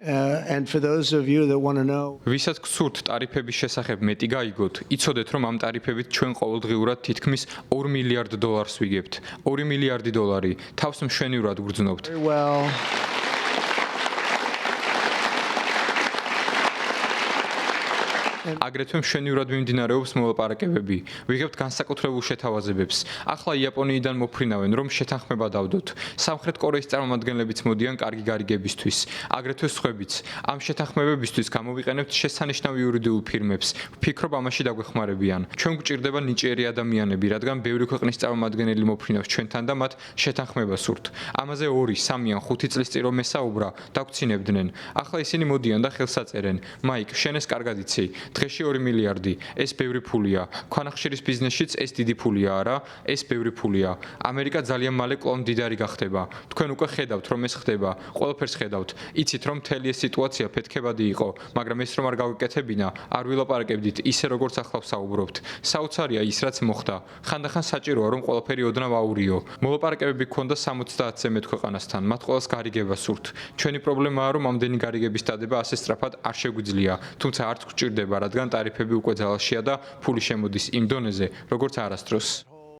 And for those of you that want to know, ვისაც გსურთ ტარიფების შესახებ მეტი გაიგოთ, იცოდეთ რომ ამ ტარიფებით ჩვენ ყოველდღიურად თითქმის 2 მილიარდ დოლარს ვიგებთ. 2 მილიარდი დოლარი თავს მშვენივრად გრძნობთ. very well. აგრეთვე მშვენივრად მიმდინარეობს მოლაპარაკებები. ვიღებთ განსაკუთრებულ შეთავაზებებს. ახლა იაპონიიდან მოფრინავენ, რომ შეთანხმება დავდოთ. სამხრეთ კორეის წარმომადგენლებიც მოდიან კარგი გარიგებისთვის. აგრეთვე სხვებიც. ამ შეთანხმებებისთვის გამოვიყენებთ შესანიშნავ იურიდიულ ფირმებს. ვფიქრობ, ამაში დაგვეხმარებიან. ჩვენ გვჭირდება ნიჭიერი ადამიანები, რადგან ბევრი ქვეყნის წარმომადგენელი მოფრინავს ჩვენთან და მათ შეთანხმება სურთ. ამაზე 2, 3 ან 5 წლის წინ რომ მესაუბრა, დაგვრცინებდნენ. ახლა ისინი მოდიან და ხელს აწერენ. მაიკ, შენ ეს კარგად იცი. დღეში 2 მილიარდი, ეს ბევრი ფულია. ქვანახშირის ბიზნესშიც ეს დიდი ფულია არა, ეს ბევრი ფულია. ამერიკა ძალიან მალე კვლავ მდიდარი გახდება. თქვენ უკვე ხედავთ, რომ ეს ხდება. ყველაფერს ხედავთ. იცით, რომ მთელი ეს სიტუაცია ფეთქებადი იყო, მაგრამ ეს რომ არ გავიკეთებინა, არ ვილაპარაკებდით ისე როგორც ახლა ვსაუბრობთ. საოცარია ის, რაც მოხდა. ხანდახან საჭიროა, რომ ყველაფერი ოდნავ აურიო. მოლაპარაკებები გქონდა 70-ზე მეტ ქვეყანასთან, მათ ყველას გარიგება სურთ. ჩვენი პრობლემაა, რომ ამდენი გარიგების დადება ასე სწრაფად არ შეგვიძლია, თუმცა არც გვჭირდება, რადგან ტარიფები უკვე ძალაშია და ფული შემოდის იმ დონეზე, როგორც არასდროს.